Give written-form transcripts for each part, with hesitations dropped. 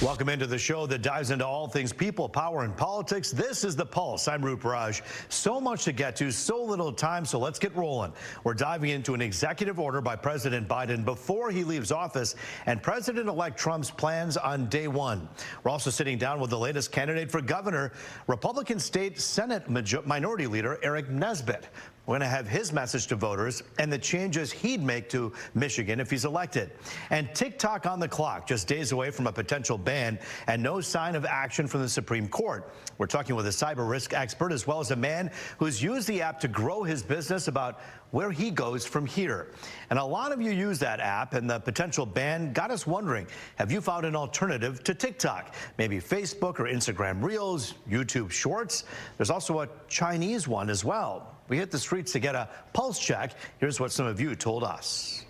Welcome into the show that dives into all things people, power, and politics. This is The Pulse. I'm Roop Raj. So much to get to, so little time, so let's get rolling. We're diving into an executive order by President Biden before he leaves office and President-elect Trump's plans on day one. We're also sitting down with the latest candidate for governor, Republican State Senate Minority Leader Aric Nesbitt. We're going to have his message to voters and the changes he'd make to Michigan if he's elected. And TikTok on the clock, just days away from a potential ban and no sign of action from the Supreme Court. We're talking with a cyber risk expert as well as a man who's used the app to grow his business about where he goes from here. And a lot of you use that app, and the potential ban got us wondering, have you found an alternative to TikTok? Maybe Facebook or Instagram Reels, YouTube Shorts. There's also a Chinese one as well. We hit the streets to get a pulse check. Here's what some of you told us.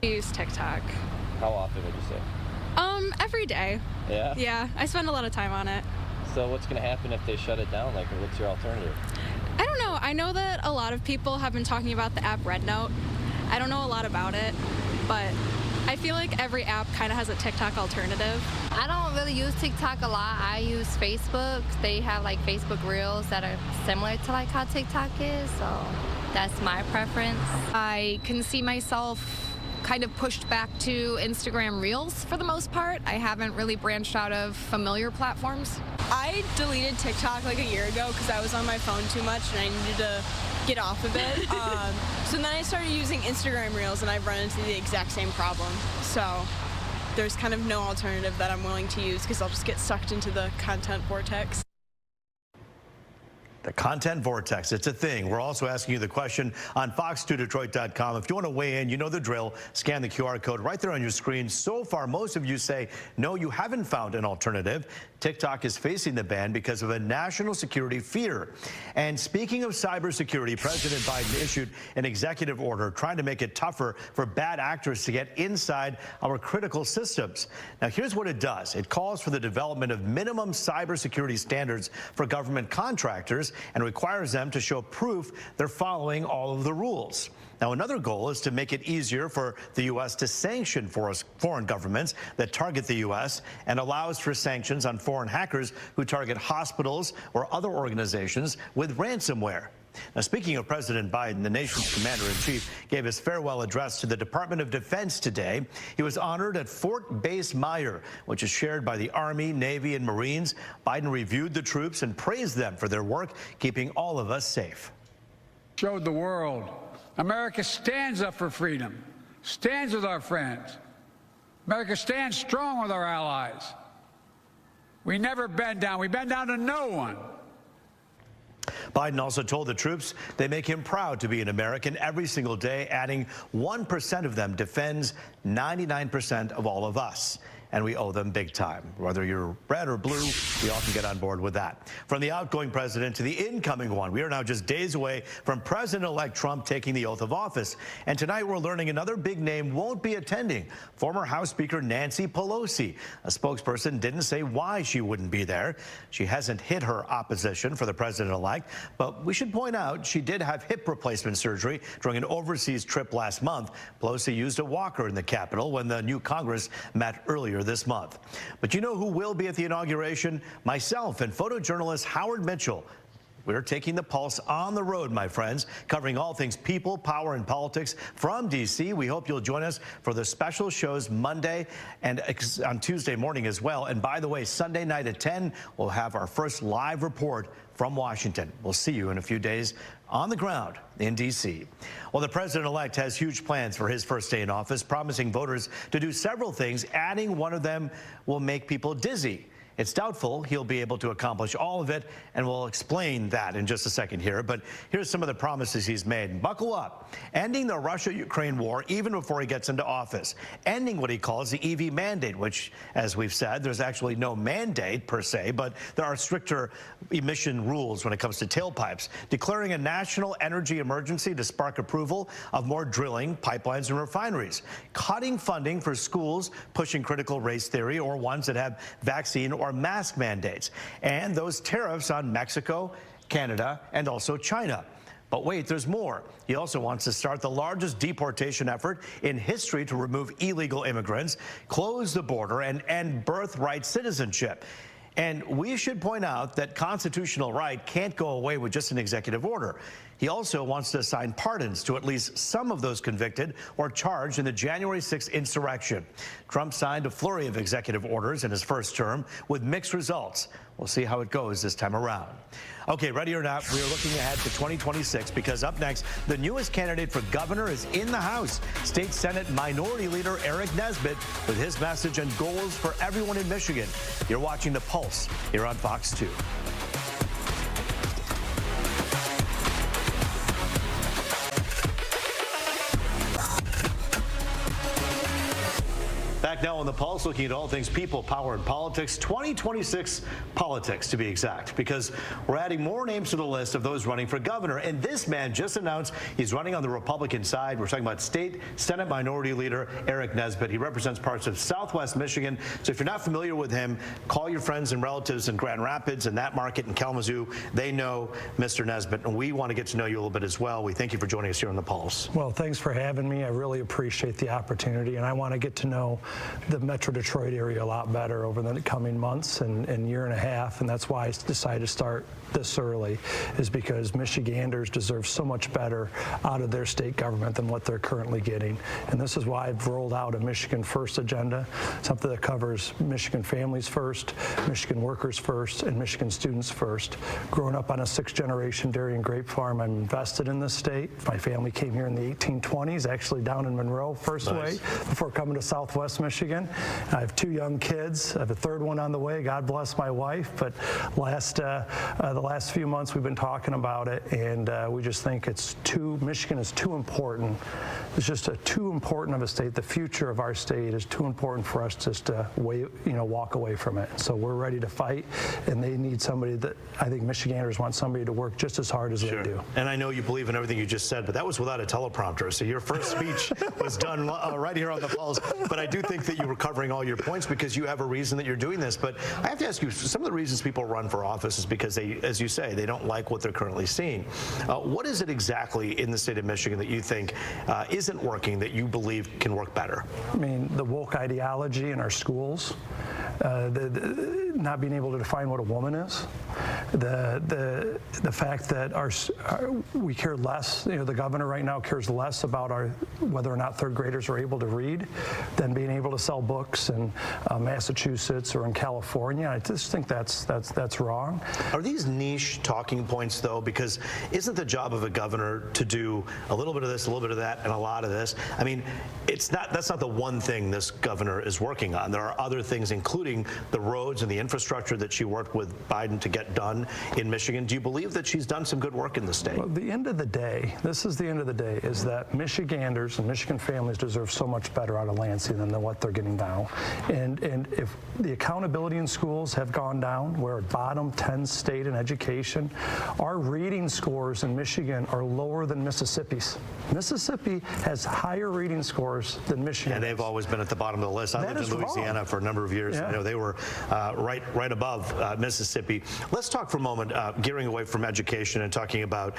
I use TikTok. How often would you say? Every day. Yeah? Yeah, I spend a lot of time on it. So what's going to happen if they shut it down? Like, what's your alternative? I don't know. I know that a lot of people have been talking about the app Red Note. I don't know a lot about it, but I feel like every app kind of has a TikTok alternative. I don't really use TikTok a lot. I use Facebook. They have like Facebook Reels that are similar to like how TikTok is, so that's my preference. I can see myself kind of pushed back to Instagram Reels for the most part. I haven't really branched out of familiar platforms. I deleted TikTok like a year ago because I was on my phone too much and I needed to get off of it. So then I started using Instagram Reels and I've run into the exact same problem. So there's kind of no alternative that I'm willing to use because I'll just get sucked into the content vortex. The content vortex, it's a thing. We're also asking you the question on fox2detroit.com. If you want to weigh in, you know the drill. Scan the QR code right there on your screen. So far, most of you say, no, you haven't found an alternative. TikTok is facing the ban because of a national security fear. And speaking of cybersecurity, President Biden issued an executive order trying to make it tougher for bad actors to get inside our critical systems. Now, here's what it does. It calls for the development of minimum cybersecurity standards for government contractors and requires them to show proof they're following all of the rules. Now, another goal is to make it easier for the U.S. to sanction foreign governments that target the U.S. and allows for sanctions on foreign hackers who target hospitals or other organizations with ransomware. Now, speaking of President Biden, the nation's commander-in-chief gave his farewell address to the Department of Defense today. He was honored at Fort Base Myer, which is shared by the Army, Navy, and Marines. Biden reviewed the troops and praised them for their work, keeping all of us safe. Showed the world America stands up for freedom, stands with our friends. America stands strong with our allies. We never bend down. We bend down to no one. Biden also told the troops they make him proud to be an American every single day, adding 1% of them defends 99% of all of us. And we owe them big time. Whether you're red or blue, we all can get on board with that. From the outgoing president to the incoming one, we are now just days away from President-elect Trump taking the oath of office. And tonight we're learning another big name won't be attending, former House Speaker Nancy Pelosi. A spokesperson didn't say why she wouldn't be there. She hasn't hid her opposition for the president-elect, but we should point out she did have hip replacement surgery during an overseas trip last month. Pelosi used a walker in the Capitol when the new Congress met earlier this month. But you know who will be at the inauguration? Myself and photojournalist Howard Mitchell. We're taking the pulse on the road, my friends, covering all things people, power, and politics from D.C. We hope you'll join us for the special shows Monday and on Tuesday morning as well. And by the way, Sunday night at 10, we'll have our first live report from Washington. We'll see you in a few days on the ground in D.C. Well, the president-elect has huge plans for his first day in office, promising voters to do several things, adding one of them will make people dizzy. It's doubtful he'll be able to accomplish all of it, and we'll explain that in just a second here. But here's some of the promises he's made. Buckle up. Ending the Russia-Ukraine war even before he gets into office. Ending what he calls the EV mandate, which, as we've said, there's actually no mandate per se, but there are stricter emission rules when it comes to tailpipes. Declaring a national energy emergency to spark approval of more drilling, pipelines, and refineries. Cutting funding for schools pushing critical race theory or ones that have vaccine or mask mandates, and those tariffs on Mexico, Canada, and also China. But wait, there's more. He also wants to start the largest deportation effort in history to remove illegal immigrants, close the border, and end birthright citizenship. And we should point out that constitutional right can't go away with just an executive order. He also wants to assign pardons to at least some of those convicted or charged in the January 6th insurrection. Trump signed a flurry of executive orders in his first term with mixed results. We'll see how it goes this time around. Okay, ready or not, we are looking ahead to 2026 because up next, the newest candidate for governor is in the House. State Senate Minority Leader Aric Nesbitt with his message and goals for everyone in Michigan. You're watching The Pulse here on Fox 2. Back now on The Pulse, looking at all things people, power, and politics. 2026 politics, to be exact, because we're adding more names to the list of those running for governor. And this man just announced he's running on the Republican side. We're talking about State Senate Minority Leader Aric Nesbitt. He represents parts of Southwest Michigan. So if you're not familiar with him, call your friends and relatives in Grand Rapids and that market in Kalamazoo. They know Mr. Nesbitt, and we want to get to know you a little bit as well. We thank you for joining us here on The Pulse. Well, thanks for having me. I really appreciate the opportunity, and I want to get to know the Metro Detroit area a lot better over the coming months and year and a half, and that's why I decided to start this early, is because Michiganders deserve so much better out of their state government than what they're currently getting. And this is why I've rolled out a Michigan First agenda, something that covers Michigan families first, Michigan workers first, and Michigan students first. Growing up on a 6th-generation dairy and grape farm, I'm invested in this state. My family came here in the 1820s, actually down in Monroe, first way, before coming to Southwest Michigan. I have 2 young kids. I have a 3rd one on the way. God bless my wife. But the last few months we've been talking about it, and we just think Michigan is too important. It's just too important of a state. The future of our state is too important for us just to walk away from it. So we're ready to fight, and they need somebody that I think Michiganders want somebody to work just as hard as they do. And I know you believe in everything you just said, but that was without a teleprompter. So your first speech was done right here on The Pulse. But I do think that you were covering all your points because you have a reason that you're doing this. But I have to ask you, some of the reasons people run for office is because they, as you say, they don't like what they're currently seeing. What is it exactly in the state of Michigan that you think isn't working that you believe can work better? I mean, the woke ideology in our schools, not being able to define what a woman is, the fact that we care less. The governor right now cares less about whether or not 3rd graders are able to read than being able to sell books in Massachusetts or in California. I just think that's wrong. Are these niche talking points, though? Because isn't the job of a governor to do a little bit of this, a little bit of that, and a lot of this? I mean, that's not the one thing this governor is working on. There are other things, including the roads and the infrastructure that she worked with Biden to get done in Michigan. Do you believe that she's done some good work in the state? Well, the end of the day, is that Michiganders and Michigan families deserve so much better out of Lansing than what they're getting now. And if the accountability in schools have gone down, we're at bottom 10 state in education. Our reading scores in Michigan are lower than Mississippi's. Mississippi has higher reading scores than Michigan. And they've always been at the bottom of the list. I lived in Louisiana for a number of years. Yeah. They were right above Mississippi. Let's talk for a moment, gearing away from education and talking about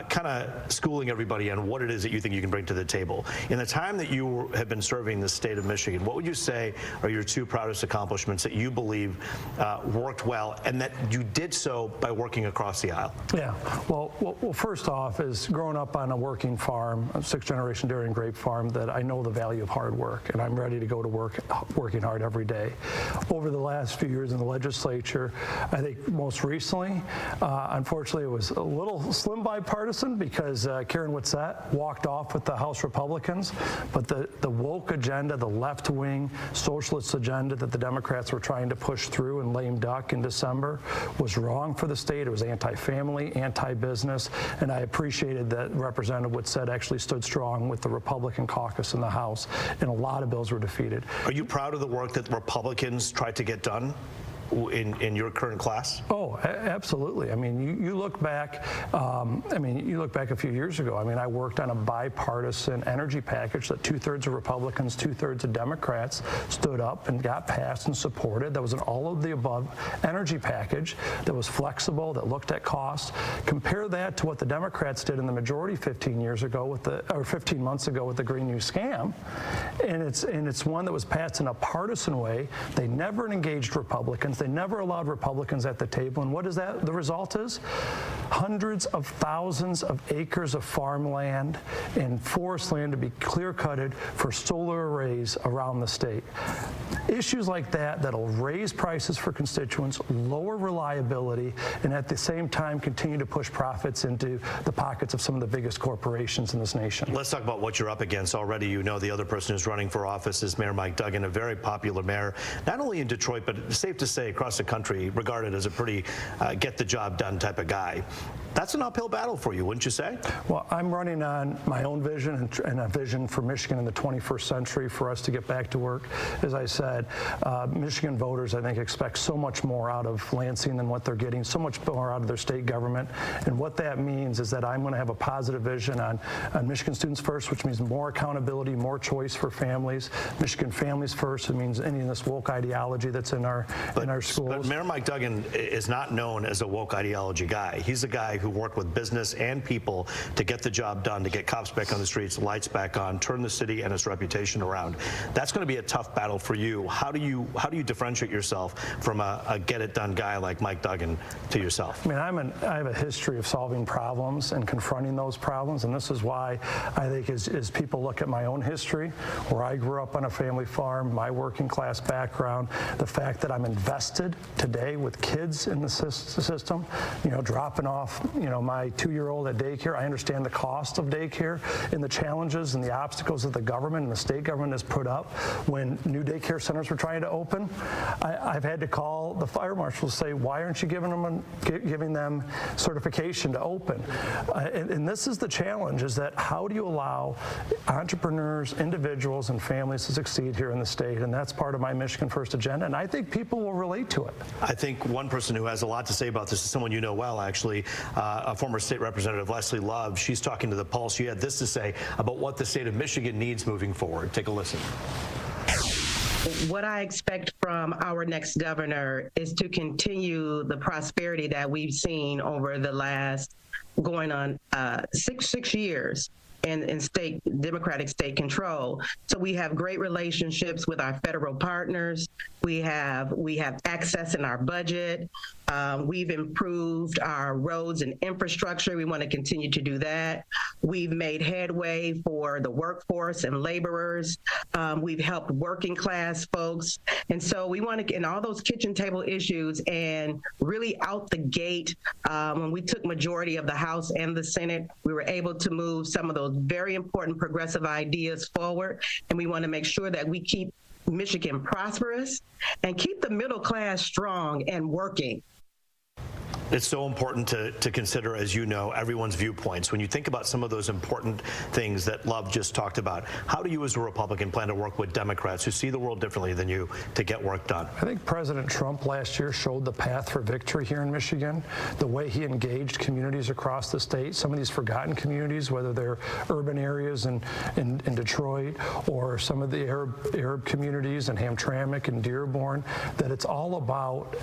kind of schooling everybody on what it is that you think you can bring to the table. In the time that you have been serving the state of Michigan, what would you say are your 2 proudest accomplishments that you believe worked well and that you did so by working across the aisle? Yeah. Well, first off is growing up on a working farm, a 6th-generation dairy and grape farm, that I know the value of hard work, and I'm ready to go to work working hard every day. Over the last few years in the legislature, I think most recently, unfortunately, it was a little slim bipartisan because Karen Whitsett walked off with the House Republicans, but the woke agenda, the left-wing socialist agenda that the Democrats were trying to push through and lame duck in December was wrong for the state. It was anti-family, anti-business, and I appreciated that Representative Whitsett actually stood strong with the Republican caucus in the House, and a lot of bills were defeated. Are you proud of the work that Republicans tried to get done? in your current class? Oh, absolutely. I mean, you look back. You look back a few years ago. I mean, I worked on a bipartisan energy package that 2/3 of Republicans, 2/3 of Democrats stood up and got passed and supported. That was an all-of-the-above energy package that was flexible, that looked at costs. Compare that to what the Democrats did in the majority 15 months ago with the Green New Scam, and it's one that was passed in a partisan way. They never engaged Republicans. They never allowed Republicans at the table. And what is that? The result is hundreds of thousands of acres of farmland and forest land to be clear-cutted for solar arrays around the state. Issues like that that'll raise prices for constituents, lower reliability, and at the same time continue to push profits into the pockets of some of the biggest corporations in this nation. Let's talk about what you're up against. Already you know the other person who's running for office is Mayor Mike Duggan, a very popular mayor, not only in Detroit, but safe to say across the country, regarded as a pretty get-the-job-done type of guy. That's an uphill battle for you, wouldn't you say? Well, I'm running on my own vision and a vision for Michigan in the 21st century for us to get back to work. As I said, Michigan voters, I think, expect so much more out of Lansing than what they're getting, so much more out of their state government. And what that means is that I'm going to have a positive vision on Michigan Students First, which means more accountability, more choice for families. Michigan Families First, it means ending this woke ideology that's in our schools. But Mayor Mike Duggan is not known as a woke ideology guy. He's a guy who worked with business and people to get the job done, to get cops back on the streets, lights back on, turn the city and its reputation around. That's going to be a tough battle for you. How do you differentiate yourself from a get-it-done guy like Mike Duggan to yourself? I mean, I have a history of solving problems and confronting those problems, and this is why I think as people look at my own history, where I grew up on a family farm, my working class background, the fact that I'm invested today with kids in the system, dropping off, my 2-year-old at daycare. I understand the cost of daycare and the challenges and the obstacles that the government and the state government has put up when new daycare centers were trying to open. I've had to call the fire marshals and say, why aren't you giving them certification to open? And this is the challenge, is that how do you allow entrepreneurs, individuals, and families to succeed here in the state? And that's part of my Michigan First agenda, and I think people will relate to it. I think one person who has a lot to say about this is someone you know well, actually, a former state representative, Leslie Love. She's talking to The Pulse. She had this to say about what the state of Michigan needs moving forward. Take a listen. What I expect from our next governor is to continue the prosperity that we've seen over the last going on 6 years in state Democratic state control. So we have great relationships with our federal partners. We have access in our budget. We've improved our roads and infrastructure. We want to continue to do that. We've made headway for the workforce and laborers. We've helped working class folks. And so we want to get in all those kitchen table issues, and really out the gate, when we took majority of the House and the Senate, we were able to move some of those very important progressive ideas forward. And we want to make sure that we keep Michigan prosperous and keep the middle class strong and working. It's so important to consider, as you know, everyone's viewpoints. When you think about some of those important things that Love just talked about, how do you as a Republican plan to work with Democrats who see the world differently than you to get work done? I think President Trump last year showed the path for victory here in Michigan, the way he engaged communities across the state, some of these forgotten communities, whether they're urban areas in Detroit or some of the Arab communities in Hamtramck and Dearborn, that it's all about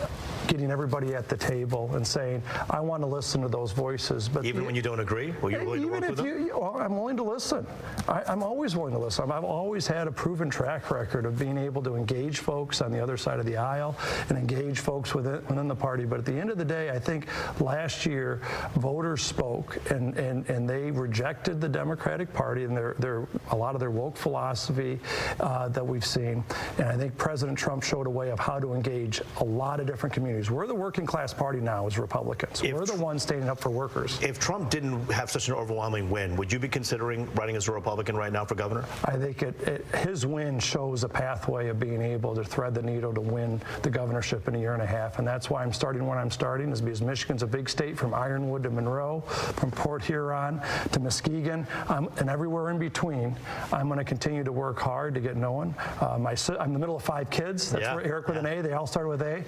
getting everybody at the table and saying, I want to listen to those voices. But even when you don't agree? Well, you're willing to work with them? I'm willing to listen. I'm always willing to listen. I've always had a proven track record of being able to engage folks on the other side of the aisle and engage folks within the party. But at the end of the day, I think last year voters spoke and they rejected the Democratic Party and a lot of their woke philosophy that we've seen. And I think President Trump showed a way of how to engage a lot of different communities. We're the working class party now as Republicans. We're the ones standing up for workers. If Trump didn't have such an overwhelming win, would you be considering running as a Republican right now for governor? I think his win shows a pathway of being able to thread the needle to win the governorship in a year and a half, and that's why I'm starting when I'm starting, is because Michigan's a big state, from Ironwood to Monroe, from Port Huron to Muskegon, and everywhere in between. I'm going to continue to work hard to get known. I'm the middle of 5 kids. That's where Aric with an A. They all started with A.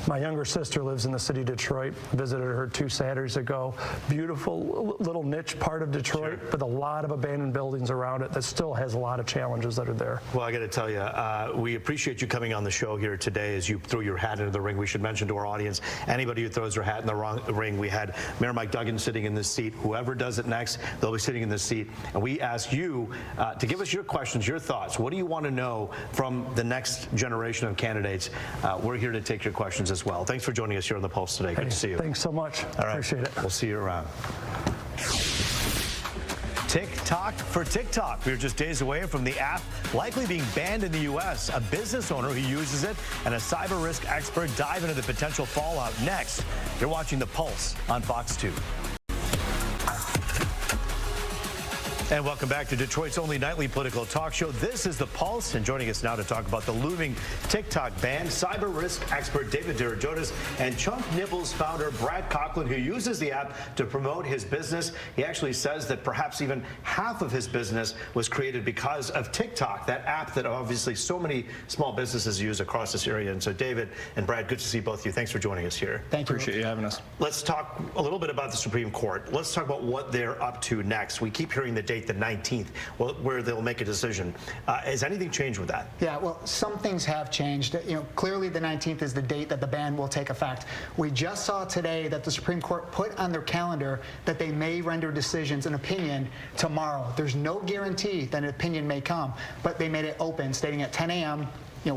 My younger sister lives in the city of Detroit. Visited her 2 Saturdays ago. Beautiful little niche part of Detroit, with a lot of abandoned buildings around it that still has a lot of challenges that are there. Well, I got to tell you, we appreciate you coming on the show here today as you threw your hat into the ring. We should mention to our audience, anybody who throws their hat in the wrong ring, we had Mayor Mike Duggan sitting in this seat. Whoever does it next, they'll be sitting in this seat. And we ask you to give us your questions, your thoughts. What do you want to know from the next generation of candidates? We're here to take your questions as well. Thanks for joining us here on The Pulse today. Good to see you. Thanks so much. All right. Appreciate it. We'll see you around. TikTok for TikTok. We're just days away from the app likely being banned in the U.S. A business owner who uses it and a cyber risk expert dive into the potential fallout next. You're watching The Pulse on Fox 2. And welcome back to Detroit's only nightly political talk show. This is The Pulse, and joining us now to talk about the looming TikTok ban, cyber risk expert David Dirijotis and Chunk Nibbles founder Brad Coughlin, who uses the app to promote his business. He actually says that perhaps even half of his business was created because of TikTok, that app that obviously so many small businesses use across this area. And so David and Brad, good to see both of you. Thanks for joining us here. Thank you. Appreciate you having us. Let's talk a little bit about the Supreme Court. Let's talk about what they're up to next. We keep hearing the date, the 19th, where they'll make a decision. Has anything changed with that? Yeah, well, some things have changed. Clearly the 19th is the date that the ban will take effect. We just saw today that the Supreme Court put on their calendar that they may render decisions, an opinion, tomorrow. There's no guarantee that an opinion may come, but they made it open, stating at 10 a.m.,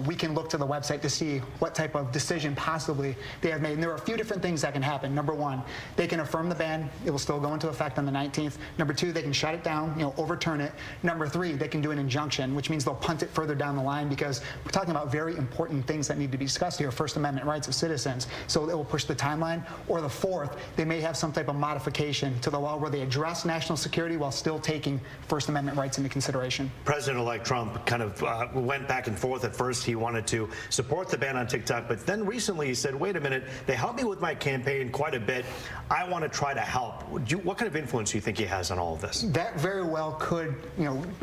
we can look to the website to see what type of decision possibly they have made. And there are a few different things that can happen. Number one, they can affirm the ban. It will still go into effect on the 19th. Number two, they can shut it down, overturn it. Number three, they can do an injunction, which means they'll punt it further down the line, because we're talking about very important things that need to be discussed here, First Amendment rights of citizens. So it will push the timeline. Or the fourth, they may have some type of modification to the law where they address national security while still taking First Amendment rights into consideration. President-elect Trump kind of went back and forth at first. He wanted to support the ban on TikTok, but then recently he said, wait a minute, they helped me with my campaign quite a bit. I want to try to help. What kind of influence do you think he has on all of this? That very well could,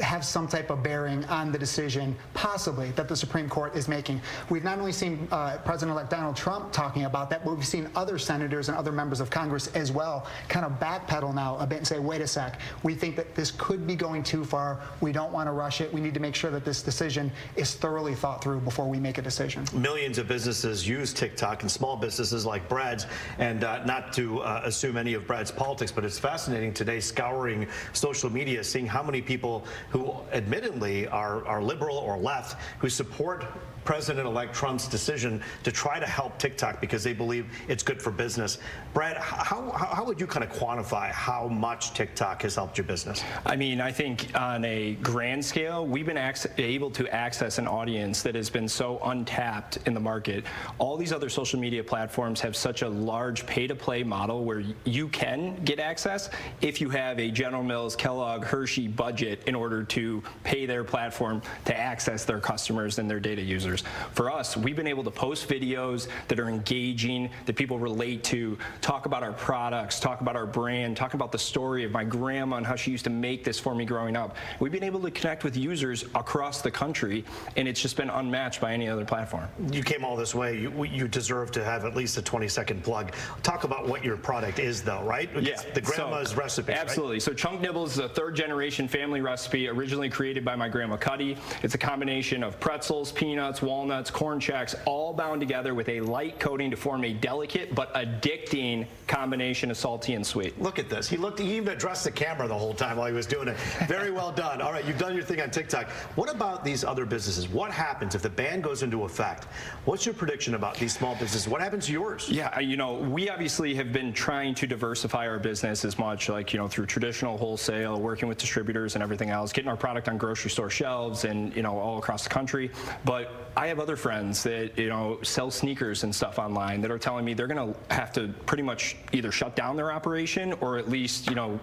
have some type of bearing on the decision, possibly, that the Supreme Court is making. We've not only seen President-elect Donald Trump talking about that, but we've seen other senators and other members of Congress as well kind of backpedal now a bit and say, wait a sec, we think that this could be going too far. We don't want to rush it. We need to make sure that this decision is thoroughly thought through before we make a decision. Millions of businesses use TikTok, and small businesses like Brad's, and not to assume any of Brad's politics, but it's fascinating today scouring social media, seeing how many people who admittedly are liberal or left who support President-elect Trump's decision to try to help TikTok because they believe it's good for business. Brad, how would you kind of quantify how much TikTok has helped your business? I mean, I think on a grand scale, we've been able to access an audience that has been so untapped in the market. All these other social media platforms have such a large pay-to-play model where you can get access if you have a General Mills, Kellogg, Hershey budget in order to pay their platform to access their customers and their data users. For us, we've been able to post videos that are engaging, that people relate to, talk about our products, talk about our brand, talk about the story of my grandma and how she used to make this for me growing up. We've been able to connect with users across the country, and it's just been unmatched by any other platform. You came all this way. You deserve to have at least a 20-second plug. Talk about what your product is, though, right? Yeah. The grandma's recipe, absolutely. Right? So Chunk Nibbles is a third-generation family recipe originally created by my grandma Cuddy. It's a combination of pretzels, peanuts, walnuts, corn checks, all bound together with a light coating to form a delicate but addicting combination of salty and sweet. Look at this. He even addressed the camera the whole time while he was doing it. Very well done. All right, you've done your thing on TikTok. What about these other businesses? What happens happens if the ban goes into effect? What's your prediction about these small businesses? What happens to yours? Yeah, you know, we obviously have been trying to diversify our business as much, like, you know, through traditional wholesale, working with distributors and everything else, getting our product on grocery store shelves and, you know, all across the country. But I have other friends that, you know, sell sneakers and stuff online that are telling me they're going to have to pretty much either shut down their operation or at least, you know,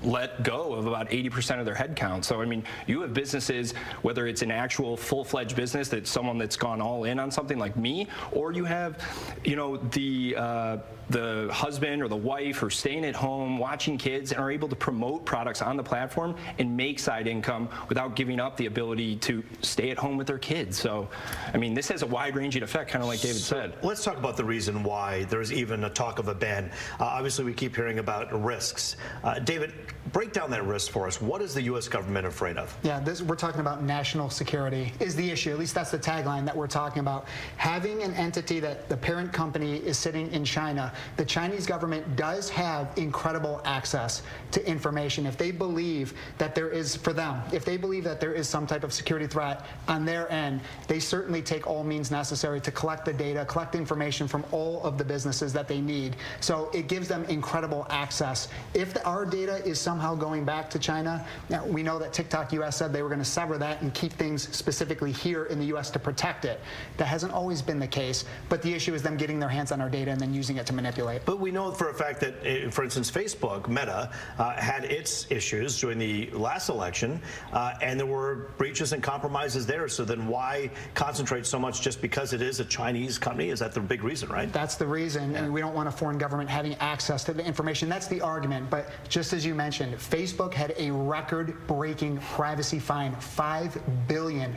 let go of about 80% of their headcount. So, I mean, you have businesses, whether it's an actual full-fledged business that's someone that's gone all in on something like me, or you have, you know, the husband or the wife who are staying at home, watching kids, and are able to promote products on the platform and make side income without giving up the ability to stay at home with their kids. So, I mean, this has a wide-ranging effect, kind of like David said. Let's talk about the reason why there's even a talk of a ban. Obviously, we keep hearing about risks. David, break down that risk for us. What is the U.S. government afraid of? Yeah, we're talking about national security is the issue. At least that's the tagline that we're talking about. Having an entity that the parent company is sitting in China, the Chinese government does have incredible access to information. If they believe that there is, for them, if they believe that there is some type of security threat on their end, they certainly take all means necessary to collect the data, collect information from all of the businesses that they need. So it gives them incredible access. If our data is somehow going back to China, now we know that TikTok US said they were going to sever that and keep things specifically here in the US to protect it. That hasn't always been the case, but the issue is them getting their hands on our data and then using it to manipulate. But we know for a fact that, for instance, Facebook, Meta, had its issues during the last election, and there were breaches and compromises there. So then why concentrate so much just because it is a Chinese company? Is that the big reason, right? That's the reason, and we don't want a foreign government having access to the information. That's the argument. But just as you mentioned, Facebook had a record-breaking privacy fine. $5 billion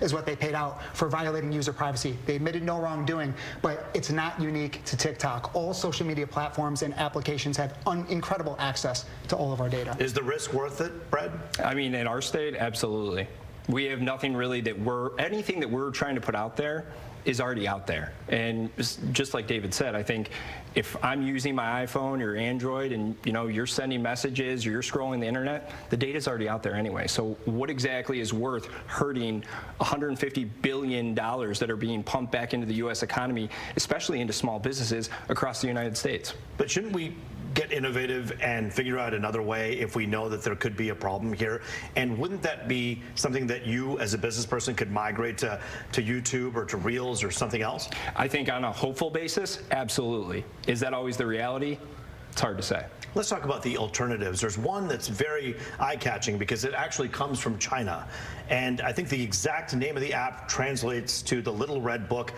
is what they paid out for violating user privacy. They admitted no wrongdoing, but it's not unique to TikTok. All social media platforms and applications have incredible access to all of our data. Is the risk worth it, Brad? I mean, in our state, absolutely. We have nothing really that anything that we're trying to put out there is already out there. And just like David said, I think if I'm using my iPhone or Android and, you know, you're sending messages or you're scrolling the internet, the data's already out there anyway. So what exactly is worth hurting $150 billion that are being pumped back into the U.S. economy, especially into small businesses across the United States? But shouldn't we get innovative and figure out another way if we know that there could be a problem here? And wouldn't that be something that you as a business person could migrate to YouTube or to Reels or something else? I think on a hopeful basis, absolutely. Is that always the reality? It's hard to say. Let's talk about the alternatives. There's one that's very eye-catching because it actually comes from China. And I think the exact name of the app translates to the Little Red Book.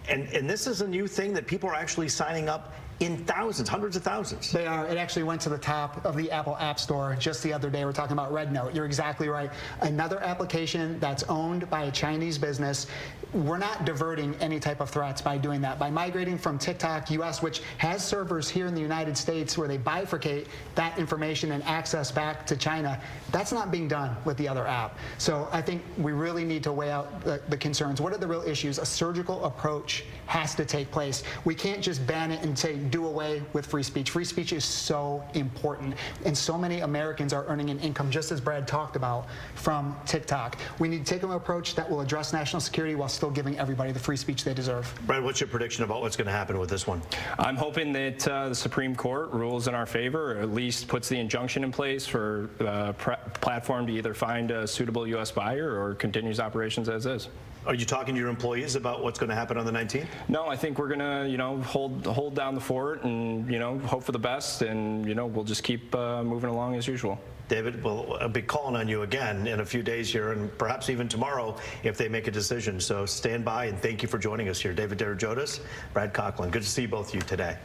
And this is a new thing that people are actually signing up in thousands, hundreds of thousands. They are. It actually went to the top of the Apple App Store just the other day. We're talking about Red Note. You're exactly right. Another application that's owned by a Chinese business. We're not diverting any type of threats by doing that. By migrating from TikTok US, which has servers here in the United States where they bifurcate that information and access back to China, that's not being done with the other app. So I think we really need to weigh out the concerns. What are the real issues? A surgical approach has to take place. We can't just ban it and say, do away with free speech. Free speech is so important, and so many Americans are earning an income, just as Brad talked about, from TikTok. We need to take an approach that will address national security while still giving everybody the free speech they deserve. Brad, what's your prediction about what's going to happen with this one? I'm hoping that the Supreme Court rules in our favor, or at least puts the injunction in place for the platform to either find a suitable U.S. buyer or continues operations as is. Are you talking to your employees about what's going to happen on the 19th? No, I think we're going to, you know, hold down the fort and, you know, hope for the best, and, you know, we'll just keep moving along as usual. David, I'll be calling on you again in a few days here, and perhaps even tomorrow if they make a decision. So stand by, and thank you for joining us here. David Derajotis, Brad Coughlin. Good to see both of you today.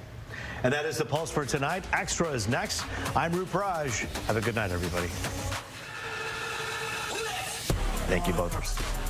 And that is the Pulse for tonight. Extra is next. I'm Roop Raj. Have a good night, everybody. Thank you both.